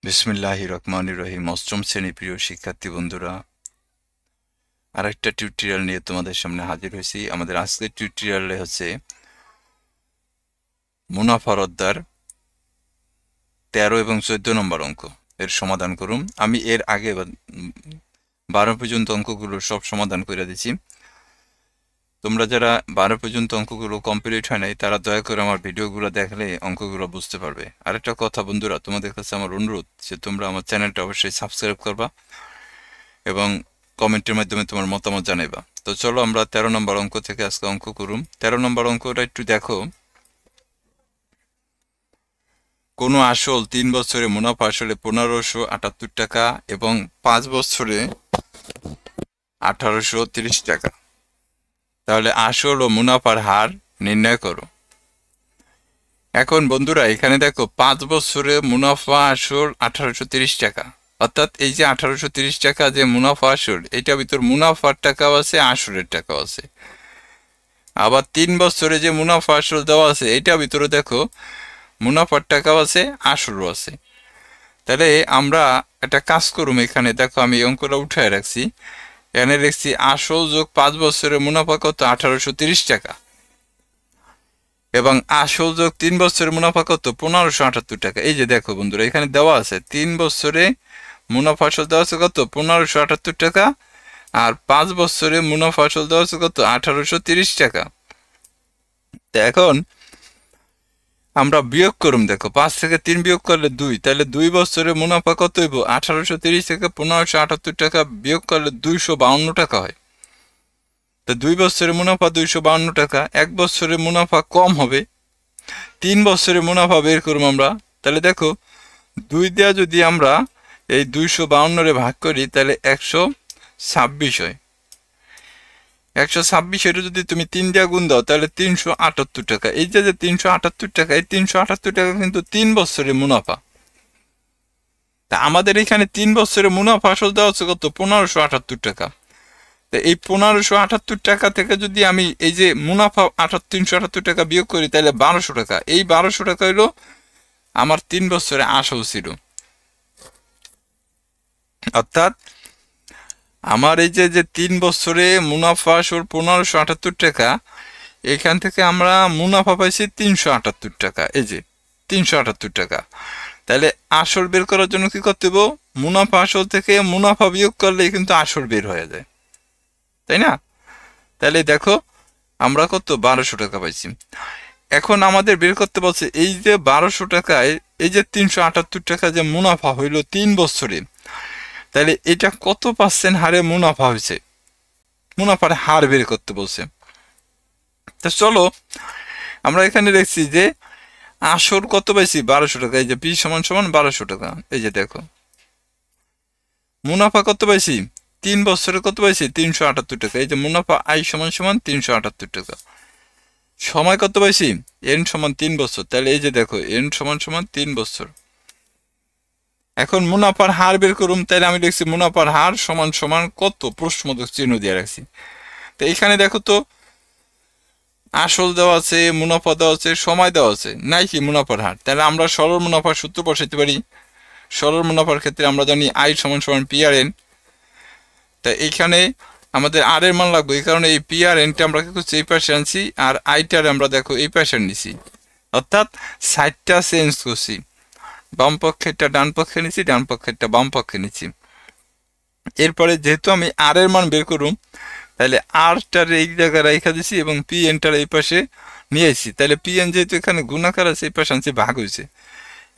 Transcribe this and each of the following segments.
বিসমিল্লাহির রহমানির রহিম। অষ্টম শ্রেণী প্রিয় শিক্ষার্থী বন্ধুরা, আরেকটা টিউটোরিয়াল নিয়ে তোমাদের সামনে হাজির হয়েছি। আমাদের আজকের টিউটোরিয়ালে হচ্ছে মুনাফার অধ্যায়ের 13 এবং 14 নম্বর অঙ্ক এর সমাধান করুন। আমি এর আগে 12 পর্যন্ত অঙ্কগুলো সব সমাধান করে দিচ্ছি। তোমরা যারা 12 পর্যন্ত অঙ্কগুলো কমপ্লিট হয় নাই তারা দয়া করে আমার ভিডিওগুলো দেখলে অঙ্কগুলো বুঝতে পারবে। আরেকটা কথা বন্ধুরা, তোমাদের কাছে আমার অনুরোধ যে তোমরা আমার চ্যানেলটা অবশ্যই সাবস্ক্রাইব করবা এবং কমেন্টের মাধ্যমে তোমার মতামত জানাইবা। তো চলো আমরা 13 নম্বর অঙ্ক থেকে আজকে অঙ্ক করুম। 13 নম্বর অঙ্কটা একটু দেখো। কোনো আসল 3 বছরে মুনাফা আসলে 1578 টাকা এবং 5 বছরে 1830 টাকা। তাহলে আসল ও মুনাফার হার নির্ণয় করো। এখন বন্ধুরা এখানে দেখো 5 বছরে মুনাফা আসল 1830 টাকা, অর্থাৎ এই যে 1830 টাকা যে মুনাফা আসল, এটা ভিতর মুনাফার টাকাও আছে, আসলের টাকাও আছে। আবার 3 বছরে যে মুনাফা আসল দেওয়া আছে, এটা ভিতরে দেখো মুনাফার টাকাও আছে, আসলও আছে। তাহলে আমরা একটা কাজ করুম। এখানে দেখো আমি অঙ্কটা উঠায় রাখছি। এখানে লিখছি আসল যোগ 5 বছরের মুনাফা কত, 1830 টাকা, এবং আসল যোগ 3 বছরের মুনাফা কত, 1578 টাকা। এই যে দেখো বন্ধুরা এখানে দেওয়া আছে 3 বছরে মুনাফা আসল দেওয়া আছে কত, 1578 টাকা, আর 5 বছরে মুনাফা আসল দেওয়া আছে কত, 1830 টাকা। তো এখন আমরা বিয়োগ করুম। দেখো 5 থেকে 3 বিয়োগ করলে 2, তাহলে 2 বছরে মুনাফা কত হইব, 1830 থেকে 1578 টাকা বিয়োগ করলে 252 টাকা হয়। তো 2 বছরে মুনাফা 252 টাকা। 1 বছরে মুনাফা কম হবে। 3 বছরে মুনাফা বের করুম আমরা। তাহলে দেখো 2 দেওয়া যদি আমরা এই 252 ভাগ করি তাহলে 126 হয়। 126 এটা যদি তুমি 3 দিয়ে গুণ দাও তাহলে 378 টাকা। এই যে 378 টাকা, এই 378 টাকা কিন্তু 3 বছরের মুনাফা। তা আমাদের এখানে 3 বছরের মুনাফা আসল দেওয়া হচ্ছে কত, 1578 টাকা। তো এই 1578 টাকা থেকে যদি আমি এই যে মুনাফা 378 টাকা বিয়োগ করি তাহলে 1200 টাকা। এই 1200 টাকা হইলো আমার 3 বছরে আসল ছিল। অর্থাৎ আমার এই যে 3 বছরে মুনাফা আসল 1578 টাকা, এখান থেকে আমরা মুনাফা পাইছি 378 টাকা। এই যে 378 টাকা। তাহলে আসল বের করার জন্য কি করতে হবে, মুনাফা আসল থেকে মুনাফা বিয়োগ করলে কিন্তু আসল বের হয়ে যায়, তাই না? তাহলে দেখো আমরা কত, 1200 টাকা পাইছি। এখন আমাদের বের করতে বলছে এই যে 1200 টাকায় এই যে 378 টাকা যে মুনাফা হইল 3 বছরে, তাহলে এটা কত পার্সেন্ট হারে মুনাফা হয়েছে, মুনাফার হার বের করতে বলছে। তা চলো আমরা এখানে দেখছি যে আসল কত পাইছি, 1200 টাকা। এই যে পি সমান সমান 1200 টাকা। এই যে দেখো মুনাফা কত পাইছি, 3 বছরে কত পাইছি, 378 টাকা। এই যে মুনাফা আই সমান সমান 378 টাকা। সময় কত পাইছি, এন সমান 3 বছর। তাহলে এই যে দেখো এন সমান সমান 3 বছর। এখন মুনাফার হার বের করুম। তাহলে আমি লিখছি মুনাফার হার সমান সমান কত, প্রশ্নবোধক চিহ্ন দিয়ে রাখছি। তো এখানে দেখো তো আসল দেওয়া আছে, মুনাফা দেওয়া আছে, সময় দেওয়া আছে, নাই কি মুনাফার হার। তাহলে আমরা সরল মুনাফার সূত্র বসাইতে পারি। সরল মুনাফার ক্ষেত্রে আমরা জানি আই সমান সমান পি আর এন। তা এইখানে আমাদের আর এর মান লাগবে, এই কারণে এই পি আর এনটা আমরা কি করছি, এই পাশে আনছি, আর আইটার আমরা দেখো এই পাশে নিছি, অর্থাৎ সাইডটা চেঞ্জ করছি। বাম পক্ষেরটা ডান পক্ষে নিচ্ছি, ডান পক্ষেরটা বাম পক্ষে নিচ্ছি। এরপরে যেহেতু আমি আর এর মান বের করুম, তাহলে আরটার এই জায়গায় রেখা দিছি এবং পি এনটার এই পাশে নিয়ে আসছি। তাহলে পি এন যেহেতু এখানে গুণাকার আছে, এই পাশে আনছি ভাগ হয়েছে।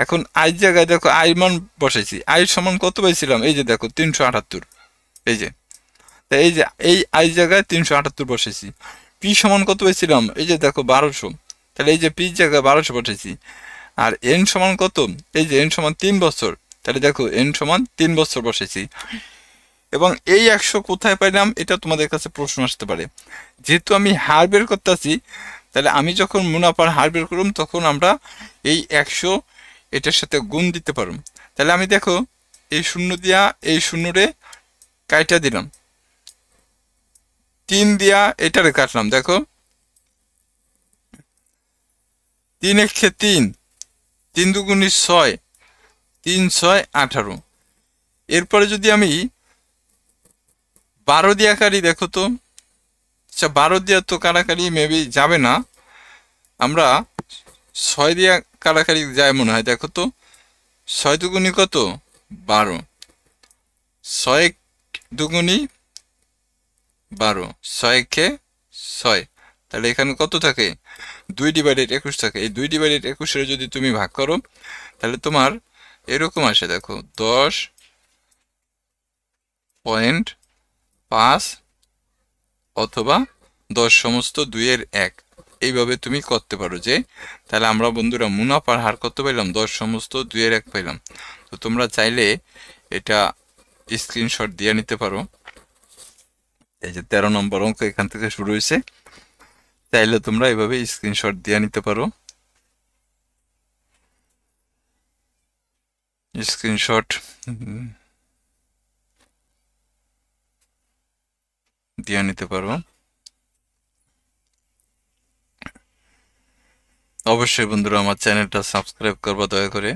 এখন আই জায়গায় দেখো আই মান বসাইছি। আই সমান কত পাইছিলাম, এই যে দেখো 378। এই যে এই যে এই আই জায়গায় 378 বসাইছি। পি সমান কত পাইছিলাম, এই যে দেখো 1200। তাহলে এই যে পি জায়গায় 1200 বসাইছি। আর এন সমান কত, এই যে এন সমান 3 বছর। তাহলে দেখো এন সমান 3 বছর বসাইছি। এবং এই 100 কোথায় পাইলাম, এটা তোমাদের কাছে প্রশ্ন আসতে পারে। যেহেতু আমি হার বের করতেছি, তাহলে আমি যখন মুনাফার হার বের করুম তখন আমরা এই 100 এটার সাথে গুণ দিতে পারুম। তাহলে আমি দেখো এই শূন্য দিয়া এই শূন্যরে কাইটা দিলাম, 3 দিয়া এটারে কাটলাম। দেখো 3 1 3, 3 2 6, 3 6 18। এরপরে যদি আমি 12 দিয়া কারি, দেখো তো, আচ্ছা 12 দিয়া তো কারাকারি মেবি যাবে না, আমরা 6 দিয়া কারাকারি যায় মনে হয়। দেখো তো 6 দুগুণি কত, 12, 6 দুগুণি 12, 6 কে 6, তাহলে এখানে কত থাকে, 2/21 থাকে। এই 2/21 যদি তুমি ভাগ করো তাহলে তোমার এরকম আসে, দেখো 10.5 অথবা 10 সমস্ত 2/1, এইভাবে তুমি করতে পারো। যে তাহলে আমরা বন্ধুরা মুনাফার হার কত পাইলাম, 10 সমস্ত 2/1 পাইলাম। তো তোমরা চাইলে এটা স্ক্রিনশট দিয়ে নিতে পারো। এই যে 13 নম্বর অঙ্ক এখান থেকে শুরু হয়েছে, চাইলে তোমরা এইভাবে স্ক্রিনশট দিয়ে নিতে পারো, স্ক্রিনশট দিয়ে নিতে পারো। অবশ্যই বন্ধুরা আমার চ্যানেলটা সাবস্ক্রাইব করবা দয়া করে।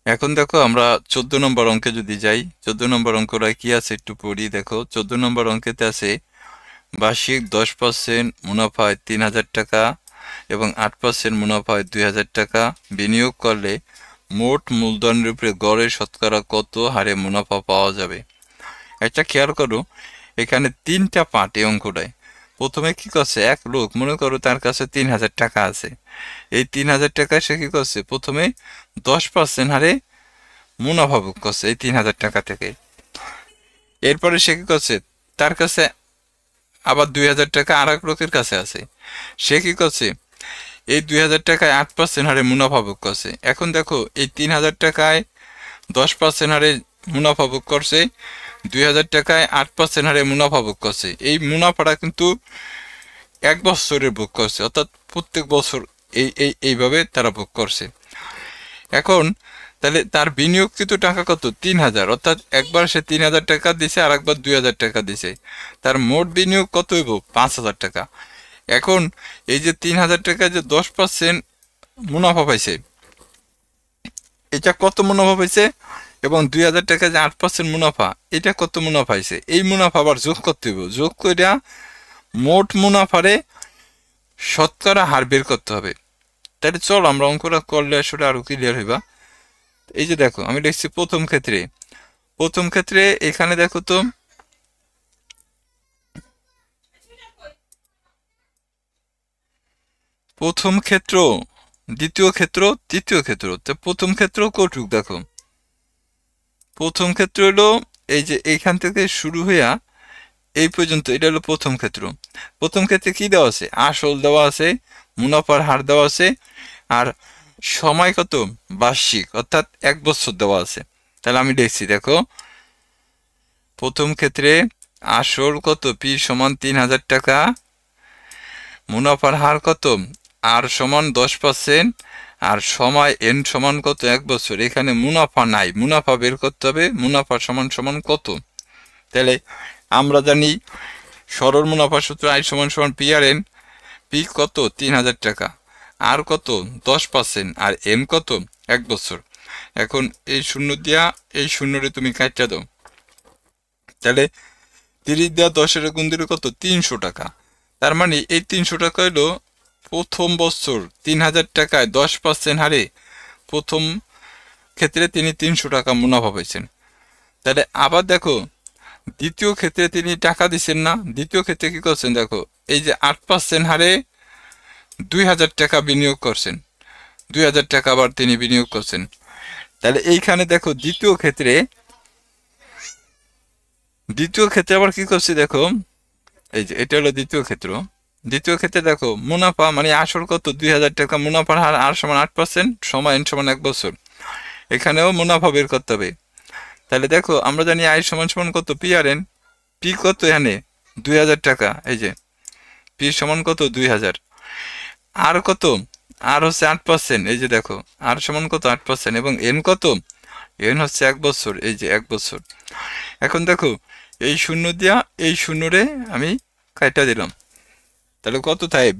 এখন দেখো আমরা 14 নম্বর অঙ্কে যদি যাই, 14 নম্বর অঙ্কটা কি আছে একটু পড়ি। দেখো 14 নম্বর অঙ্কেতে আছে বার্ষিক 10% মুনাফায় 3000 টাকা এবং 8% মুনাফায় 2000 টাকা বিনিয়োগ করলে মোট মূলধনের উপরে গড়ে শতকরা কত হারে মুনাফা পাওয়া যাবে। একটা খেয়াল করো, এখানে 3টা পার্ট এই অঙ্কটায়। প্রথমে কি করছে, এক লোক মনে করো তার কাছে 3000 টাকা আছে। এই 3000 টাকা সে কি করছে, প্রথমে 10% হারে মুনাফা ভোগ করছে এই 3000 টাকা থেকে। এরপরে সে কি করছে, তার কাছে আবার 2000 টাকা আর এক লোকের কাছে আছে। সে কি করছে, এই 2000 টাকায় 8% হারে মুনাফা ভোগ করছে। এখন দেখো এই 3000 টাকায় 10% হারে মুনাফা ভোগ করছে, 2000 টাকায় 8% হারে মুনাফা ভোগ করছে। এই মুনাফাটা কিন্তু 1 বছরের ভোগ করছে, অর্থাৎ প্রত্যেক বছর এইভাবে তারা ভোগ করছে। এখন তাহলে তার বিনিয়োগকৃত টাকা কত, 3000, অর্থাৎ একবার সে 3000 টাকা দিছে আর একবার 2000 টাকা দিছে, তার মোট বিনিয়োগ কত হইব, 5000 টাকা। এখন এই যে 3000 টাকা যে 10% মুনাফা পাইছে, এটা কত মুনাফা পাইছে, এবং 2000 টাকা যে 8% মুনাফা, এটা কত মুনাফা পাইছে, এই মুনাফা আবার যোগ করতে হইব। যোগ করে মোট মুনাফারে শতকরা হার বের করতে হবে। তাহলে চলো আমরা অঙ্কটা করলে আসলে আরো ক্লিয়ার হইবা। এই যে দেখো আমি লিখছি প্রথম ক্ষেত্রে এখানে দেখো তো প্রথম ক্ষেত্র, দ্বিতীয় ক্ষেত্র, তৃতীয় ক্ষেত্র। তো প্রথম ক্ষেত্র কটুক, দেখো প্রথম ক্ষেত্র হলো এই যে এইখান থেকে শুরু হইয়া এই পর্যন্ত, এটা হলো প্রথম ক্ষেত্র। প্রথম ক্ষেত্রে কি দেওয়া আছে, আসল দেওয়া আছে, মুনাফার হার দেওয়া আছে, আর সময় কত, বার্ষিক, অর্থাৎ 1 বছর দেওয়া আছে। তাহলে আমি দেখছি, দেখো প্রথম ক্ষেত্রে আসল কত, পি সমান 3000 টাকা, মুনাফার হার কত, আর সমান 10%, আর সময় এন সমান কত, 1 বছর। এখানে মুনাফা নাই, মুনাফা বের করতে হবে, মুনাফা সমান সমান কত। তাহলে আমরা জানি সরল মুনাফা সূত্র আই সমান সমান পি আর এন। পি কত, 3000 টাকা, আর কত 10%, আর এন কত, 1 বছর। এখন এই শূন্য দিয়া এই শূন্যরে তুমি কাটটা দাও, তাহলে 30 দিয়া 10 গুণ দিলে কত, 300 টাকা। তার মানে এই 300 টাকা হলো প্রথম বছর 3000 টাকায় 10% হারে প্রথম ক্ষেত্রে তিনি 300 টাকা মুনাফা পাইছেন। তাহলে আবার দেখো দ্বিতীয় ক্ষেত্রে তিনি টাকা দিচ্ছেন না, দ্বিতীয় ক্ষেত্রে কি করছেন, দেখো এই যে 8% হারে 2000 টাকা বিনিয়োগ করছেন, 2000 টাকা আবার তিনি বিনিয়োগ করছেন। তাহলে এইখানে দেখো দ্বিতীয় ক্ষেত্রে আবার কি করছে, দেখো এই যে এটা হলো দ্বিতীয় ক্ষেত্র। দ্বিতীয় ক্ষেত্রে দেখো মুনাফা মানে আসল কত, 2000 টাকা, মুনাফার হার আর সমান 8%, সময় এন সমান 1 বছর। এখানেও মুনাফা বের করতে হবে। তাহলে দেখো আমরা জানি আই সমান সমান কত, পি আর এন। পি কত এখানে 2000 টাকা, এই যে পি সমান কত, 2000, আর কত, আর হচ্ছে 8%, এই যে দেখো আর সমান কত, 8%, এবং এন কত, এন হচ্ছে 1 বছর, এই যে 1 বছর। এখন দেখো এই শূন্য দিয়া এই শূন্যরে আমি কাটা দিলাম, তাহলে কত থাকে,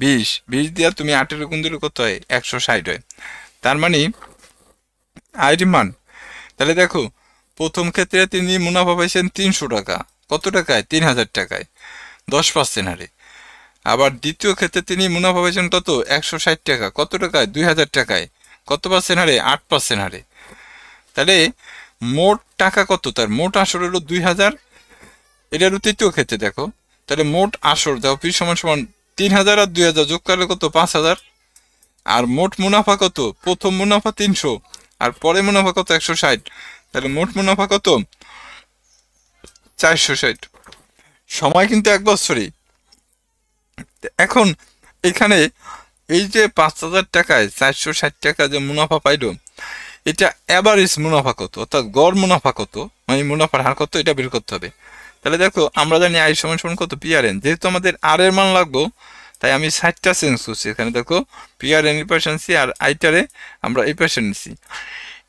20 দিয়া তুমি 8 গুণ দিলে কত হয়, 160 হয়। তার মানে আয়ের মান। তাহলে দেখো প্রথম ক্ষেত্রে তিনি মুনাফা পাইছেন 300 টাকা, কত টাকায়? 3000 টাকায়, 10% হারে। আবার দ্বিতীয় ক্ষেত্রে তিনি মুনাফা পাইছেন কত? 160 টাকা, কত টাকায়? 2000 টাকায়, কত পার্সেন্ট হারে? 8% হারে। তাহলে মোট টাকা কত তার? মোট আসর হলো 2000। এটা হলো তৃতীয় ক্ষেত্রে। দেখো তাহলে মোট আসর দেখো পি সমান সমান 3000 আর 2000 যোগ করলে কত? 5000। আর মোট মুনাফা কত? প্রথম মুনাফা 300 আর পরে মুনাফা কত? 160। তাহলে মোট মুনাফা কত? 460। সময় কিন্তু 1 বছরই। এখন এখানে এই যে 5000 টাকায় 460 টাকা যে মুনাফা পাইলো, এটা অ্যাভারেজ মুনাফা কত, অর্থাৎ গড় মুনাফা কত, মানে মুনাফার হার কত, এটা বের করতে হবে। তাহলে দেখো আমরা জানি আই সমান সমান কত? পিআরএন। যেহেতু আমাদের আর এর মান লাগবো তাই আমি 60টা চেঞ্জ করছি। এখানে দেখো পিআরএন এই পাশে আনছি আর আইটারে আমরা এই পাশে নিচ্ছি।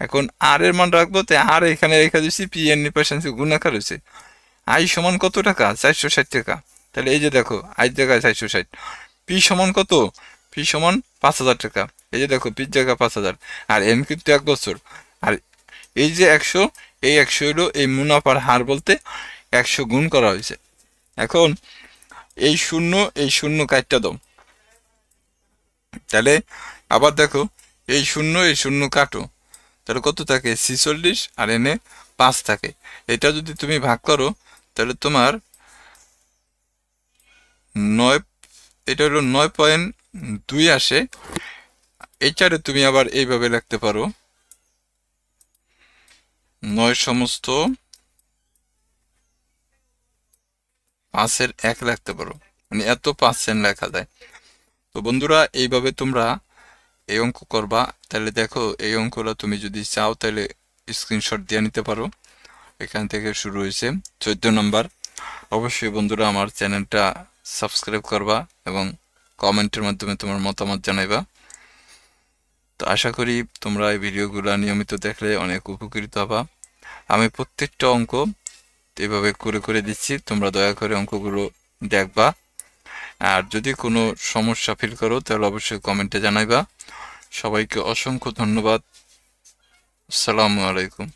এখন আর এর মান রাখবো তাই আর এখানে রেখে দিচ্ছি, পিএন এই পাশে আনছি, গুণাকার হয়েছে। আই সমান কত টাকা? 460 টাকা। তাহলে এই যে দেখো আই জায়গায় 460। পি সমান কত? পি সমান 5000 টাকা। এই যে দেখো পির জায়গা 5000 আর এন কিন্তু 1 বছর। আর এই যে 100, এই 100 হলো এই মুনাফার হার বলতে 100 গুণ করা হয়েছে। এখন এই শূন্য কাটটা দাও। তাহলে আবার দেখো এই শূন্য কাটো, তাহলে কত থাকে? 46 আর এনে 5 থাকে। এটা যদি তুমি ভাগ করো তাহলে তোমার 9, এটা হলো 9.2 আসে। এইটারে তুমি আবার এইভাবে লিখতে পারো 9 সমস্ত 5-এর 1 লিখতে পারো, মানে এত 5% লেখা যায়। তো বন্ধুরা এইভাবে তোমরা এই অঙ্ক করবা। তাহলে দেখো এই অঙ্কটা তুমি যদি চাও তাহলে স্ক্রিনশট দিয়ে নিতে পারো। এখান থেকে শুরু হয়েছে 14 নম্বর। অবশ্যই বন্ধুরা আমার চ্যানেলটা সাবস্ক্রাইব করবা এবং কমেন্টের মাধ্যমে তোমার মতামত জানাইবা। তো আশা করি তোমরা এই ভিডিওগুলো নিয়মিত দেখলে অনেক উপকৃত হবা। আমি প্রত্যেকটা অঙ্ক এভাবে করে করে দিচ্ছি, তোমরা দয়া করে অঙ্কগুলো দেখবা। আর যদি কোনো সমস্যা ফিল করো তাহলে অবশ্যই কমেন্টে জানাইবা। সবাইকে অসংখ্য ধন্যবাদ। আসসালামু আলাইকুম।